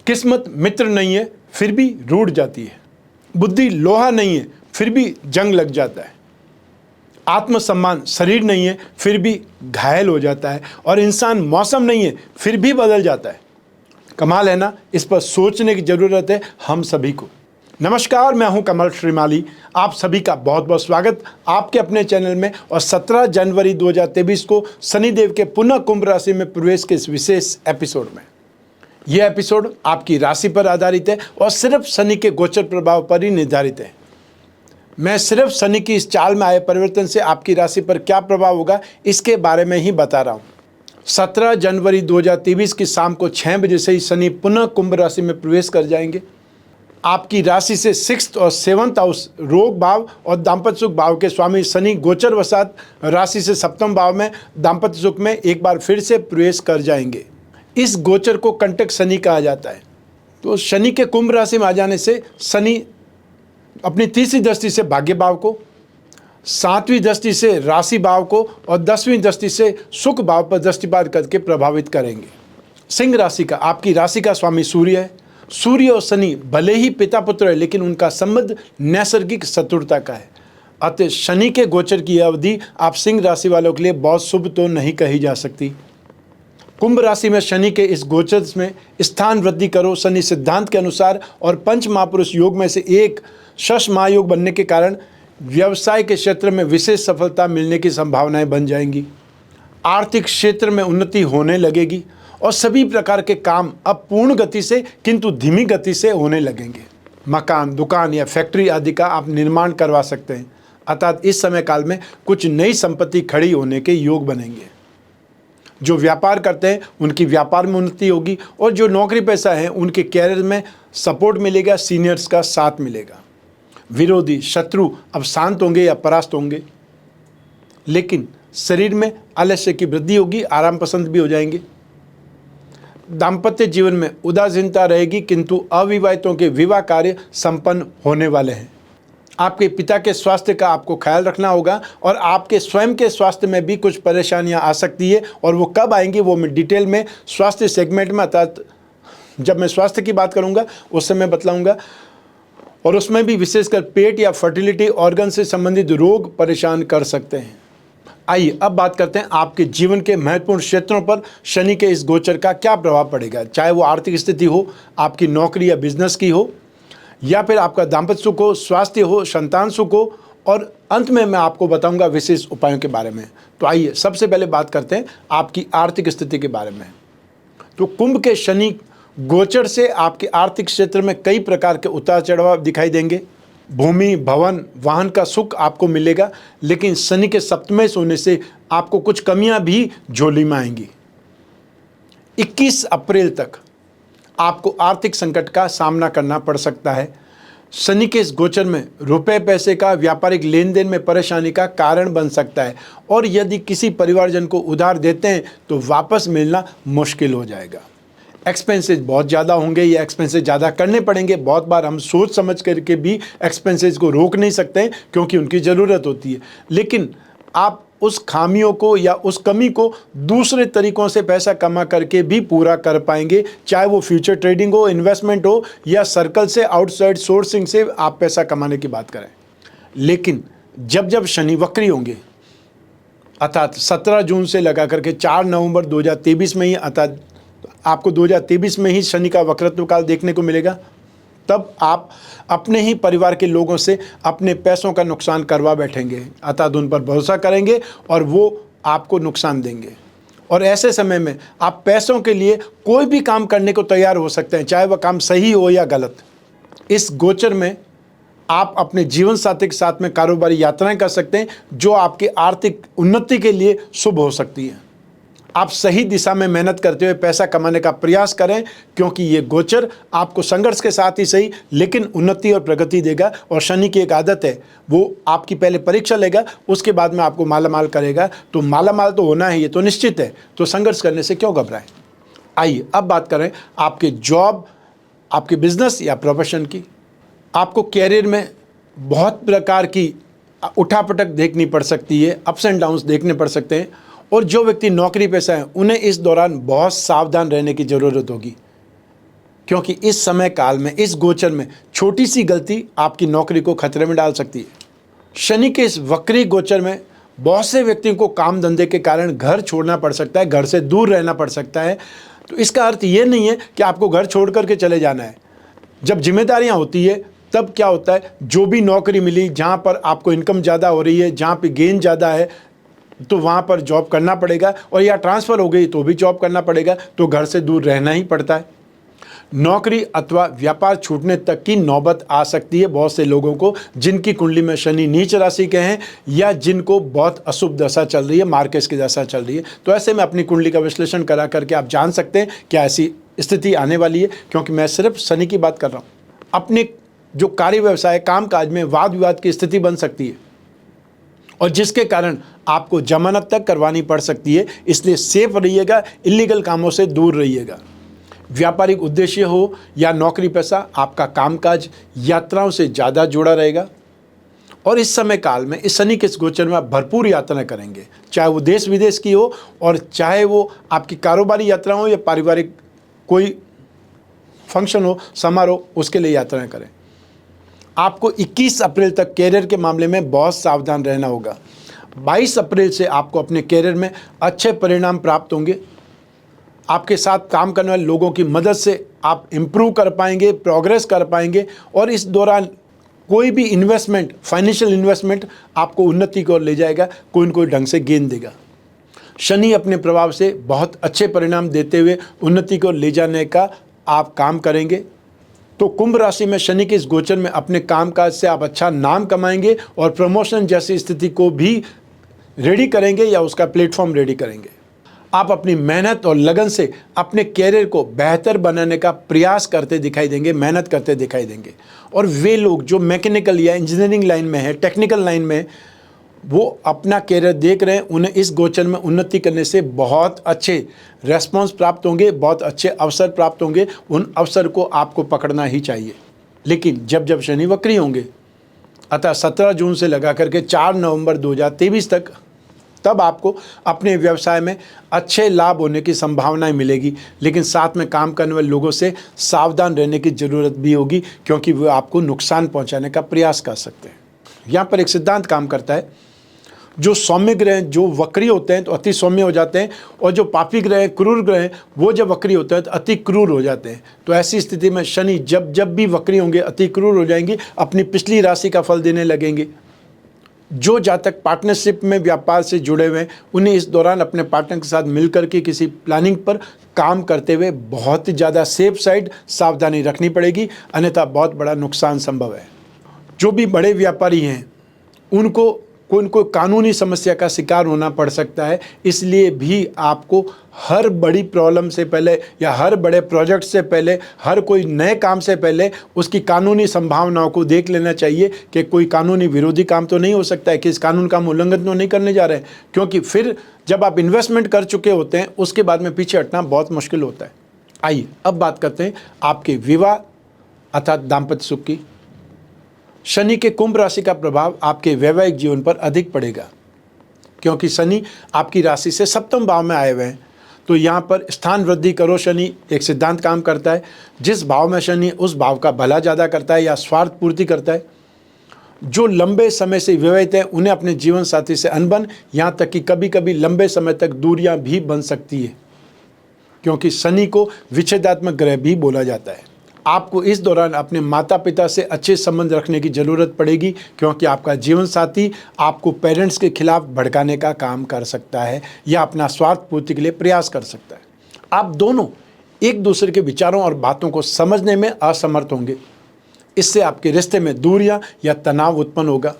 किस्मत मित्र नहीं है फिर भी रूठ जाती है। बुद्धि लोहा नहीं है फिर भी जंग लग जाता है। आत्मसम्मान शरीर नहीं है फिर भी घायल हो जाता है। और इंसान मौसम नहीं है फिर भी बदल जाता है। कमाल है ना। इस पर सोचने की ज़रूरत है हम सभी को। नमस्कार, मैं हूं कमल श्रीमाली। आप सभी का बहुत बहुत स्वागत आपके अपने चैनल में। और 17 जनवरी 2023 को शनिदेव के पुनः कुंभ राशि में प्रवेश के इस विशेष एपिसोड में, यह एपिसोड आपकी राशि पर आधारित है और सिर्फ शनि के गोचर प्रभाव पर ही निर्धारित है। मैं सिर्फ शनि की इस चाल में आए परिवर्तन से आपकी राशि पर क्या प्रभाव होगा इसके बारे में ही बता रहा हूँ। 17 जनवरी 2023 की शाम को 6 बजे से ही शनि पुनः कुंभ राशि में प्रवेश कर जाएंगे। आपकी राशि से 6th और 7th हाउस रोग भाव और दाम्पत्य सुख भाव के स्वामी शनि गोचर वसात राशि से 7वें भाव में दाम्पत्य सुख में एक बार फिर से प्रवेश कर जाएंगे। इस गोचर को कंटक शनि कहा जाता है। तो शनि के कुंभ राशि में आ जाने से शनि अपनी तीसरी दृष्टि से भाग्य भाव को, 7वीं दृष्टि से राशि भाव को और 10वीं दृष्टि से सुख भाव पर दृष्टिपात करके प्रभावित करेंगे। सिंह राशि का आपकी राशि का स्वामी सूर्य है। सूर्य और शनि भले ही पिता पुत्र है लेकिन उनका संबंध नैसर्गिक शत्रुता का है। अतः शनि के गोचर की अवधि आप सिंह राशि वालों के लिए बहुत शुभ तो नहीं कही जा सकती। कुंभ राशि में शनि के इस गोचर में स्थान वृद्धि करो शनि सिद्धांत के अनुसार और पंच महापुरुष योग में से एक शश महायोग बनने के कारण व्यवसाय के क्षेत्र में विशेष सफलता मिलने की संभावनाएं बन जाएंगी। आर्थिक क्षेत्र में उन्नति होने लगेगी और सभी प्रकार के काम अब पूर्ण गति से किंतु धीमी गति से होने लगेंगे। मकान, दुकान या फैक्ट्री आदि का आप निर्माण करवा सकते हैं। अर्थात इस समय काल में कुछ नई संपत्ति खड़ी होने के योग बनेंगे। जो व्यापार करते हैं उनकी व्यापार में उन्नति होगी और जो नौकरी पेशा है उनके कैरियर में सपोर्ट मिलेगा, सीनियर्स का साथ मिलेगा। विरोधी शत्रु अब शांत होंगे या परास्त होंगे, लेकिन शरीर में आलस्य की वृद्धि होगी, आराम पसंद भी हो जाएंगे। दाम्पत्य जीवन में उदासीनता रहेगी किंतु अविवाहितों के विवाह कार्य संपन्न होने वाले हैं। आपके पिता के स्वास्थ्य का आपको ख्याल रखना होगा और आपके स्वयं के स्वास्थ्य में भी कुछ परेशानियां आ सकती है। और वो कब आएंगी वो मैं डिटेल में स्वास्थ्य सेगमेंट में, अर्थात जब मैं स्वास्थ्य की बात करूंगा उस समय बतलाऊंगा। और उसमें भी विशेषकर पेट या फर्टिलिटी ऑर्गन से संबंधित रोग परेशान कर सकते हैं। आइए अब बात करते हैं आपके जीवन के महत्वपूर्ण क्षेत्रों पर शनि के इस गोचर का क्या प्रभाव पड़ेगा। चाहे वो आर्थिक स्थिति हो, आपकी नौकरी या बिजनेस की हो, या फिर आपका दाम्पत्य सुख हो, स्वास्थ्य हो, संतान सुख हो, और अंत में मैं आपको बताऊंगा विशेष उपायों के बारे में। तो आइए सबसे पहले बात करते हैं आपकी आर्थिक स्थिति के बारे में। तो कुंभ के शनि गोचर से आपके आर्थिक क्षेत्र में कई प्रकार के उतार चढ़ाव दिखाई देंगे। भूमि, भवन, वाहन का सुख आपको मिलेगा, लेकिन शनि के सप्तमें होने से आपको कुछ कमियां भी झोली में आएंगी। 21 अप्रैल तक आपको आर्थिक संकट का सामना करना पड़ सकता है। शनि के इस गोचर में रुपए पैसे का व्यापारिक लेन देन में परेशानी का कारण बन सकता है और यदि किसी परिवारजन को उधार देते हैं तो वापस मिलना मुश्किल हो जाएगा। एक्सपेंसेस बहुत ज़्यादा होंगे या एक्सपेंसेस ज़्यादा करने पड़ेंगे। बहुत बार हम सोच समझ करके भी एक्सपेंसेस को रोक नहीं सकते हैं क्योंकि उनकी ज़रूरत होती है, लेकिन आप उस खामियों को या उस कमी को दूसरे तरीकों से पैसा कमा करके भी पूरा कर पाएंगे। चाहे वो फ्यूचर ट्रेडिंग हो, इन्वेस्टमेंट हो या सर्कल से, आउटसाइड सोर्सिंग से आप पैसा कमाने की बात करें। लेकिन जब जब शनि वक्री होंगे, अर्थात 17 जून से लगा करके 4 नवंबर 2023 में ही, अर्थात आपको 2023 में ही शनि का वक्रत्व काल देखने को मिलेगा, तब आप अपने ही परिवार के लोगों से अपने पैसों का नुकसान करवा बैठेंगे। अर्थात उन पर भरोसा करेंगे और वो आपको नुकसान देंगे। और ऐसे समय में आप पैसों के लिए कोई भी काम करने को तैयार हो सकते हैं, चाहे वह काम सही हो या गलत। इस गोचर में आप अपने जीवन साथी के साथ में कारोबारी यात्राएं कर सकते हैं जो आपकी आर्थिक उन्नति के लिए शुभ हो सकती है। आप सही दिशा में मेहनत करते हुए पैसा कमाने का प्रयास करें क्योंकि ये गोचर आपको संघर्ष के साथ ही सही लेकिन उन्नति और प्रगति देगा। और शनि की एक आदत है, वो आपकी पहले परीक्षा लेगा, उसके बाद में आपको मालामाल करेगा। तो मालामाल तो होना है, ये तो निश्चित है, तो संघर्ष करने से क्यों घबराएं। आइए अब बात करें आपके जॉब, आपके बिजनेस या प्रोफेशन की। आपको कैरियर में बहुत प्रकार की उठापटक देखनी पड़ सकती है, अप्स एंड डाउन्स देखने पड़ सकते हैं। और जो व्यक्ति नौकरी पेशा है उन्हें इस दौरान बहुत सावधान रहने की ज़रूरत होगी क्योंकि इस समय काल में, इस गोचर में छोटी सी गलती आपकी नौकरी को खतरे में डाल सकती है। शनि के इस वक्री गोचर में बहुत से व्यक्तियों को काम धंधे के कारण घर छोड़ना पड़ सकता है, घर से दूर रहना पड़ सकता है। तो इसका अर्थ ये नहीं है कि आपको घर छोड़ करके चले जाना है। जब जिम्मेदारियां होती है तब क्या होता है, जो भी नौकरी मिली, जहां पर आपको इनकम ज़्यादा हो रही है, जहां पे गेन ज़्यादा है, तो वहां पर जॉब करना पड़ेगा, और या ट्रांसफ़र हो गई तो भी जॉब करना पड़ेगा, तो घर से दूर रहना ही पड़ता है। नौकरी अथवा व्यापार छूटने तक की नौबत आ सकती है बहुत से लोगों को, जिनकी कुंडली में शनि नीच राशि के हैं या जिनको बहुत अशुभ दशा चल रही है, मार्केस की दशा चल रही है। तो ऐसे में अपनी कुंडली का विश्लेषण करा करके आप जान सकते हैं क्या ऐसी स्थिति आने वाली है, क्योंकि मैं सिर्फ शनि की बात कर रहा हूँ। अपने जो कार्य व्यवसाय, काम काज में वाद विवाद की स्थिति बन सकती है, और जिसके कारण आपको जमानत तक करवानी पड़ सकती है। इसलिए सेफ रहिएगा, इलीगल कामों से दूर रहिएगा। व्यापारिक उद्देश्य हो या नौकरी पेशा, आपका कामकाज यात्राओं से ज़्यादा जुड़ा रहेगा। और इस समय काल में, इस शनि के इस गोचर में आप भरपूर यात्राएं करेंगे, चाहे वो देश विदेश की हो और चाहे वो आपकी कारोबारी यात्रा हो या पारिवारिक कोई फंक्शन हो, समारोह, उसके लिए यात्राएं करें। आपको 21 अप्रैल तक कैरियर के मामले में बहुत सावधान रहना होगा। 22 अप्रैल से आपको अपने कैरियर में अच्छे परिणाम प्राप्त होंगे। आपके साथ काम करने वाले लोगों की मदद से आप इम्प्रूव कर पाएंगे, प्रोग्रेस कर पाएंगे, और इस दौरान कोई भी इन्वेस्टमेंट, फाइनेंशियल इन्वेस्टमेंट आपको उन्नति की ओर ले जाएगा, कोई न कोई ढंग से गेन देगा। शनि अपने प्रभाव से बहुत अच्छे परिणाम देते हुए उन्नति को ले जाने का आप काम करेंगे। तो कुंभ राशि में शनि के इस गोचर में अपने कामकाज से आप अच्छा नाम कमाएंगे और प्रमोशन जैसी स्थिति को भी रेडी करेंगे या उसका प्लेटफॉर्म रेडी करेंगे। आप अपनी मेहनत और लगन से अपने कैरियर को बेहतर बनाने का प्रयास करते दिखाई देंगे, मेहनत करते दिखाई देंगे। और वे लोग जो मैकेनिकल या इंजीनियरिंग लाइन में है, टेक्निकल लाइन में, वो अपना कैरियर देख रहे हैं, उन्हें इस गोचर में उन्नति करने से बहुत अच्छे रेस्पॉन्स प्राप्त होंगे, बहुत अच्छे अवसर प्राप्त होंगे। उन अवसर को आपको पकड़ना ही चाहिए। लेकिन जब जब शनि वक्री होंगे, अतः 17 जून से लगा करके 4 नवंबर 2023 तक, तब आपको अपने व्यवसाय में अच्छे लाभ होने की संभावनाएं मिलेगी। लेकिन साथ में काम करने वाले लोगों से सावधान रहने की ज़रूरत भी होगी, क्योंकि वो आपको नुकसान पहुंचाने का प्रयास कर सकते हैं। यहाँ पर एक सिद्धांत काम करता है, जो सौम्य ग्रह जो वक्री होते हैं तो अति सौम्य हो जाते हैं, और जो पापी ग्रह, क्रूर ग्रह, वो जब वक्री होते हैं तो अति क्रूर हो जाते हैं। तो ऐसी स्थिति में शनि जब जब भी वक्री होंगे, अति क्रूर हो जाएंगे, अपनी पिछली राशि का फल देने लगेंगे। जो जातक पार्टनरशिप में व्यापार से जुड़े हुए हैं, उन्हें इस दौरान अपने पार्टनर के साथ मिलकर के किसी प्लानिंग पर काम करते हुए बहुत ही ज़्यादा सेफ साइड सावधानी रखनी पड़ेगी, अन्यथा बहुत बड़ा नुकसान संभव है। जो भी बड़े व्यापारी हैं, उनको कोई न कोई कानूनी समस्या का शिकार होना पड़ सकता है। इसलिए भी आपको हर बड़ी प्रॉब्लम से पहले या हर बड़े प्रोजेक्ट से पहले, हर कोई नए काम से पहले उसकी कानूनी संभावनाओं को देख लेना चाहिए कि कोई कानूनी विरोधी काम तो नहीं हो सकता है, कि इस कानून का हम उल्लंघन तो नहीं करने जा रहे हैं। क्योंकि फिर जब आप इन्वेस्टमेंट कर चुके होते हैं, उसके बाद में पीछे हटना बहुत मुश्किल होता है। आइए अब बात करते हैं आपके विवाह अर्थात दाम्पत्य सुख की। शनि के कुंभ राशि का प्रभाव आपके वैवाहिक जीवन पर अधिक पड़ेगा, क्योंकि शनि आपकी राशि से सप्तम भाव में आए हुए हैं। तो यहाँ पर स्थान वृद्धि करो शनि एक सिद्धांत काम करता है। जिस भाव में शनि, उस भाव का भला ज़्यादा करता है या स्वार्थ पूर्ति करता है। जो लंबे समय से विवाहित हैं, उन्हें अपने जीवन साथी से अनबन, यहाँ तक कि कभी कभी लंबे समय तक दूरियाँ भी बन सकती है, क्योंकि शनि को विच्छेदात्मक ग्रह भी बोला जाता है। आपको इस दौरान अपने माता पिता से अच्छे संबंध रखने की ज़रूरत पड़ेगी, क्योंकि आपका जीवन साथी आपको पेरेंट्स के खिलाफ भड़काने का काम कर सकता है या अपना स्वार्थ पूर्ति के लिए प्रयास कर सकता है। आप दोनों एक दूसरे के विचारों और बातों को समझने में असमर्थ होंगे। इससे आपके रिश्ते में दूरियां या तनाव उत्पन्न होगा।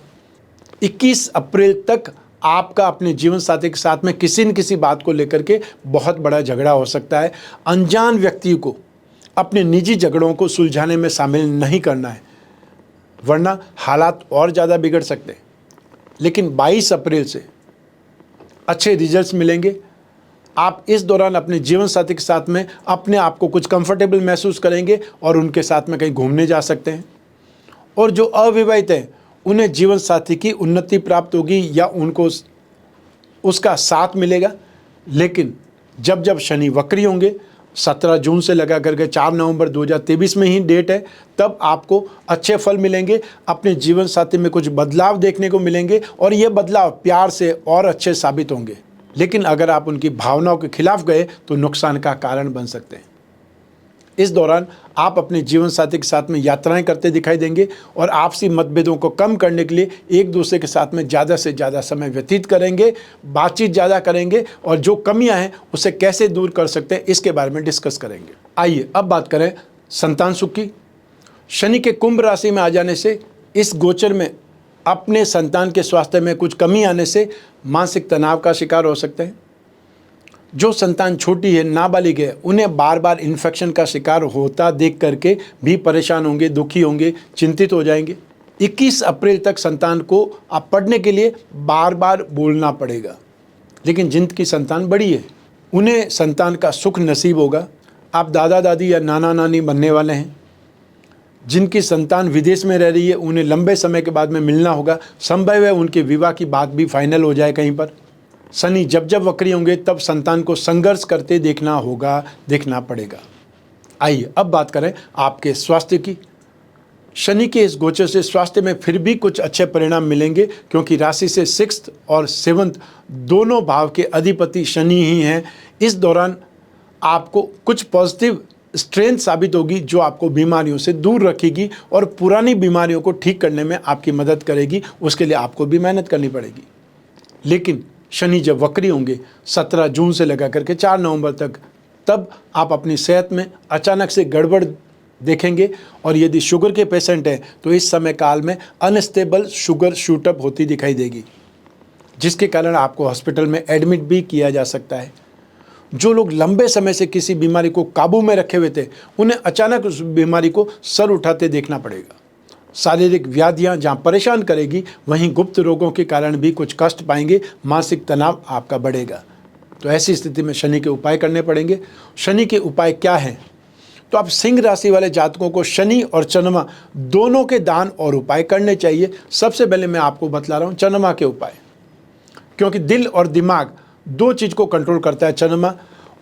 21 अप्रैल तक आपका अपने जीवन साथी के साथ में किसी न किसी बात को लेकर के बहुत बड़ा झगड़ा हो सकता है। अनजान व्यक्ति को अपने निजी झगड़ों को सुलझाने में शामिल नहीं करना है, वरना हालात और ज़्यादा बिगड़ सकते हैं। लेकिन 22 अप्रैल से अच्छे रिजल्ट्स मिलेंगे। आप इस दौरान अपने जीवन साथी के साथ में अपने आप को कुछ कंफर्टेबल महसूस करेंगे और उनके साथ में कहीं घूमने जा सकते हैं। और जो अविवाहित हैं, उन्हें जीवन साथी की उन्नति प्राप्त होगी या उनको उसका साथ मिलेगा। लेकिन जब जब शनि वक्री होंगे, 17 जून से लगा करके 4 नवंबर 2023 में ही डेट है, तब आपको अच्छे फल मिलेंगे। अपने जीवन साथी में कुछ बदलाव देखने को मिलेंगे और ये बदलाव प्यार से और अच्छे साबित होंगे। लेकिन अगर आप उनकी भावनाओं के खिलाफ गए तो नुकसान का कारण बन सकते हैं। इस दौरान आप अपने जीवन साथी के साथ में यात्राएं करते दिखाई देंगे और आपसी मतभेदों को कम करने के लिए एक दूसरे के साथ में ज़्यादा से ज़्यादा समय व्यतीत करेंगे, बातचीत ज़्यादा करेंगे और जो कमियां हैं उसे कैसे दूर कर सकते हैं इसके बारे में डिस्कस करेंगे। आइए अब बात करें संतान सुख की। शनि के कुंभ राशि में आ जाने से इस गोचर में अपने संतान के स्वास्थ्य में कुछ कमी आने से मानसिक तनाव का शिकार हो सकते हैं। जो संतान छोटी है, नाबालिग है, उन्हें बार बार इन्फेक्शन का शिकार होता देख करके भी परेशान होंगे, दुखी होंगे, चिंतित हो जाएंगे। 21 अप्रैल तक संतान को आप पढ़ने के लिए बार बार बोलना पड़ेगा। लेकिन जिनकी संतान बड़ी है उन्हें संतान का सुख नसीब होगा। आप दादा दादी या नाना नानी बनने वाले हैं। जिनकी संतान विदेश में रह रही है उन्हें लंबे समय के बाद में मिलना होगा। संभव है उनके विवाह की बात भी फाइनल हो जाए कहीं पर। शनि जब जब वक्री होंगे तब संतान को संघर्ष करते देखना पड़ेगा। आइए अब बात करें आपके स्वास्थ्य की। शनि के इस गोचर से स्वास्थ्य में फिर भी कुछ अच्छे परिणाम मिलेंगे, क्योंकि राशि से 6th और 7th दोनों भाव के अधिपति शनि ही हैं। इस दौरान आपको कुछ पॉजिटिव स्ट्रेंथ साबित होगी जो आपको बीमारियों से दूर रखेगी और पुरानी बीमारियों को ठीक करने में आपकी मदद करेगी। उसके लिए आपको भी मेहनत करनी पड़ेगी। लेकिन शनि जब वक्री होंगे 17 जून से लगा करके 4 नवंबर तक, तब आप अपनी सेहत में अचानक से गड़बड़ देखेंगे और यदि शुगर के पेशेंट हैं तो इस समय काल में अनस्टेबल शुगर शूटअप होती दिखाई देगी, जिसके कारण आपको हॉस्पिटल में एडमिट भी किया जा सकता है। जो लोग लंबे समय से किसी बीमारी को काबू में रखे हुए थे उन्हें अचानक उस बीमारी को सर उठाते देखना पड़ेगा। शारीरिक व्याधियां जहां परेशान करेगी वहीं गुप्त रोगों के कारण भी कुछ कष्ट पाएंगे, मानसिक तनाव आपका बढ़ेगा। तो ऐसी स्थिति में शनि के उपाय करने पड़ेंगे। शनि के उपाय क्या हैं? तो आप सिंह राशि वाले जातकों को शनि और चंद्रमा दोनों के दान और उपाय करने चाहिए। सबसे पहले मैं आपको बतला रहा हूँ चंद्रमा के उपाय, क्योंकि दिल और दिमाग दो चीज़ को कंट्रोल करता है चंद्रमा।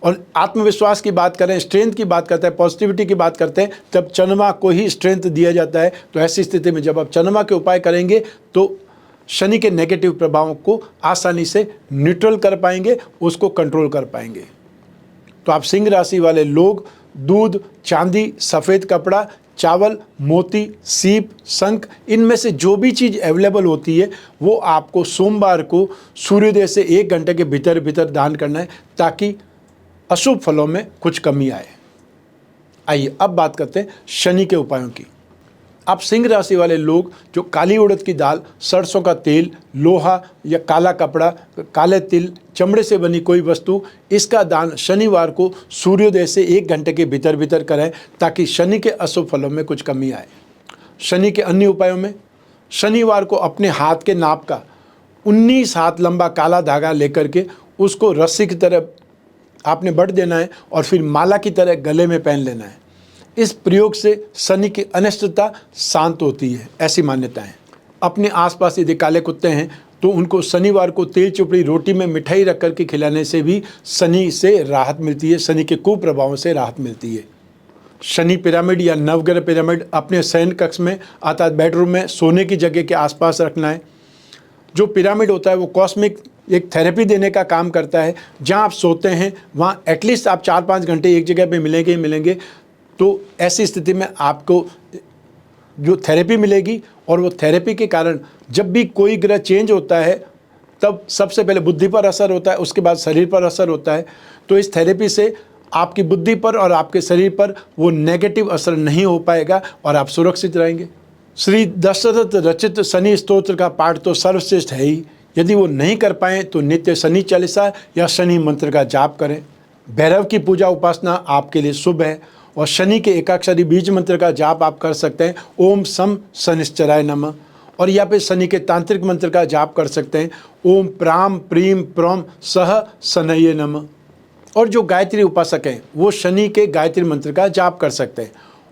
और आत्मविश्वास की बात करें, स्ट्रेंथ की बात करते हैं, पॉजिटिविटी की बात करते हैं, तब चंद्रमा को ही स्ट्रेंथ दिया जाता है। तो ऐसी स्थिति में जब आप चंद्रमा के उपाय करेंगे तो शनि के नेगेटिव प्रभावों को आसानी से न्यूट्रल कर पाएंगे, उसको कंट्रोल कर पाएंगे। तो आप सिंह राशि वाले लोग दूध, चांदी, सफ़ेद कपड़ा, चावल, मोती, सीप, शंख, इनमें से जो भी चीज़ अवेलेबल होती है वो आपको सोमवार को सूर्योदय से 1 घंटे के भीतर भीतर दान करना है, ताकि अशुभ फलों में कुछ कमी आए। आइए अब बात करते हैं शनि के उपायों की। आप सिंह राशि वाले लोग जो काली उड़द की दाल, सरसों का तेल, लोहा या काला कपड़ा, काले तिल, चमड़े से बनी कोई वस्तु, इसका दान शनिवार को सूर्योदय से 1 घंटे के भीतर भीतर करें, ताकि शनि के अशुभ फलों में कुछ कमी आए। शनि के अन्य उपायों में शनिवार को अपने हाथ के नाप का 19 हाथ लंबा काला धागा लेकर के उसको रस्सी की तरह आपने बट देना है और फिर माला की तरह गले में पहन लेना है। इस प्रयोग से शनि की अनिष्टता शांत होती है, ऐसी मान्यता है। अपने आसपास यदि काले कुत्ते हैं तो उनको शनिवार को तेल चुपड़ी रोटी में मिठाई रख कर के खिलाने से भी शनि से राहत मिलती है, शनि के कुप्रभावों से राहत मिलती है। शनि पिरामिड या नवग्रह पिरामिड अपने शयन कक्ष में अर्थात बेडरूम में सोने की जगह के आसपास रखना है। जो पिरामिड होता है वो कॉस्मिक एक थेरेपी देने का काम करता है। जहाँ आप सोते हैं वहाँ एटलीस्ट आप 4-5 घंटे एक जगह पे मिलेंगे ही मिलेंगे। तो ऐसी स्थिति में आपको जो थेरेपी मिलेगी, और वो थेरेपी के कारण जब भी कोई ग्रह चेंज होता है तब सबसे पहले बुद्धि पर असर होता है, उसके बाद शरीर पर असर होता है। तो इस थेरेपी से आपकी बुद्धि पर और आपके शरीर पर वो नेगेटिव असर नहीं हो पाएगा और आप सुरक्षित रहेंगे। श्री दशरथ रचित शनि स्तोत्र का पाठ तो सर्वश्रेष्ठ है ही। यदि वो नहीं कर पाएँ तो नित्य शनि चालीसा या शनि मंत्र का जाप करें। भैरव की पूजा उपासना आपके लिए शुभ है और शनि के एकाक्षरी बीज मंत्र का जाप आप कर सकते हैं, ओम सम शनिश्चराय नमः। और या फिर शनि के तांत्रिक मंत्र का जाप कर सकते हैं, ओम प्राम प्रीम प्रोम सह शनये नमः। और जो गायत्री उपासक हैं वो शनि के गायत्री मंत्र का जाप कर सकते हैं,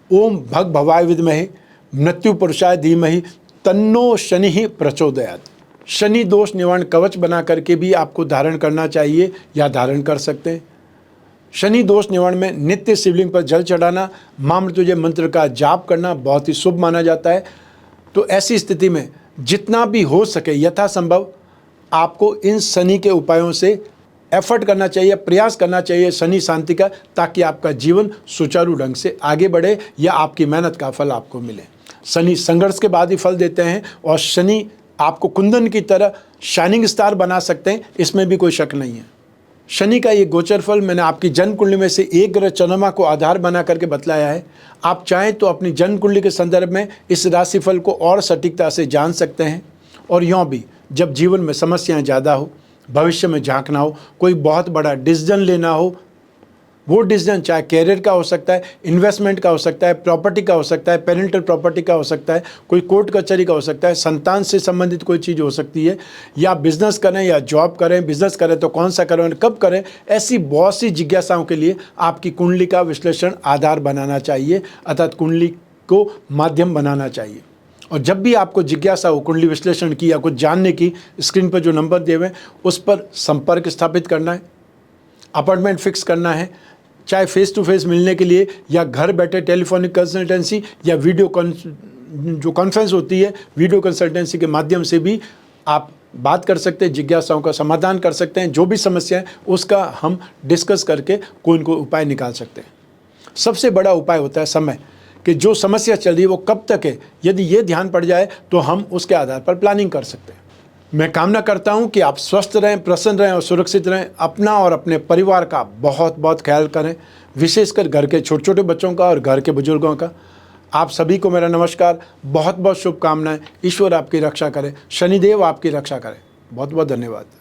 ओम भग भवाय विद्महे मृत्यु पुरुषाय धीमहि तन्नो शनि प्रचोदयात्। शनि दोष निवारण कवच बना करके भी आपको धारण करना चाहिए या धारण कर सकते हैं। शनि दोष निवारण में नित्य शिवलिंग पर जल चढ़ाना, मां मृत्युंजय मंत्र का जाप करना बहुत ही शुभ माना जाता है। तो ऐसी स्थिति में जितना भी हो सके यथासंभव आपको इन शनि के उपायों से एफर्ट करना चाहिए, प्रयास करना चाहिए शनि शांति का, ताकि आपका जीवन सुचारू ढंग से आगे बढ़े या आपकी मेहनत का फल आपको मिले। शनि संघर्ष के बाद ही फल देते हैं और शनि आपको कुंदन की तरह शाइनिंग स्टार बना सकते हैं, इसमें भी कोई शक नहीं है। शनि का ये गोचर फल मैंने आपकी जन्म कुंडली में से एक ग्रह चंद्रमा को आधार बना करके बतलाया है। आप चाहें तो अपनी जन्म कुंडली के संदर्भ में इस राशिफल को और सटीकता से जान सकते हैं। और यूँ भी जब जीवन में समस्याएं ज़्यादा हो, भविष्य में झांकना हो, कोई बहुत बड़ा डिसीजन लेना हो, वो डिसीजन चाहे कैरियर का हो सकता है, इन्वेस्टमेंट का हो सकता है, प्रॉपर्टी का हो सकता है, पेरेंटल प्रॉपर्टी का हो सकता है, कोई कोर्ट कचहरी का हो सकता है, संतान से संबंधित कोई चीज़ हो सकती है, या बिजनेस करें या जॉब करें, बिजनेस करें तो कौन सा करें, कब करें, ऐसी बहुत सी जिज्ञासाओं के लिए आपकी कुंडली का विश्लेषण आधार बनाना चाहिए, अर्थात कुंडली को माध्यम बनाना चाहिए। और जब भी आपको जिज्ञासा हो कुंडली विश्लेषण की या कुछ जानने की, स्क्रीन पर जो नंबर दिए हुए हैं उस पर संपर्क स्थापित करना है, अपॉइंटमेंट फिक्स करना है, चाहे फेस टू फेस मिलने के लिए या घर बैठे टेलीफोनिक कंसल्टेंसी या वीडियो जो कॉन्फ्रेंस होती है वीडियो कंसल्टेंसी के माध्यम से भी आप बात कर सकते हैं, जिज्ञासाओं का समाधान कर सकते हैं। जो भी समस्या है उसका हम डिस्कस करके कोई न कोई उपाय निकाल सकते हैं। सबसे बड़ा उपाय होता है समय, कि जो समस्या चल रही है वो कब तक है, यदि ये ध्यान पड़ जाए तो हम उसके आधार पर प्लानिंग कर सकते हैं। मैं कामना करता हूं कि आप स्वस्थ रहें, प्रसन्न रहें और सुरक्षित रहें। अपना और अपने परिवार का बहुत बहुत ख्याल करें, विशेषकर घर के छोटे छोटे बच्चों का और घर के बुजुर्गों का। आप सभी को मेरा नमस्कार, बहुत बहुत शुभकामनाएं। ईश्वर आपकी रक्षा करे, शनिदेव आपकी रक्षा करें। बहुत बहुत धन्यवाद।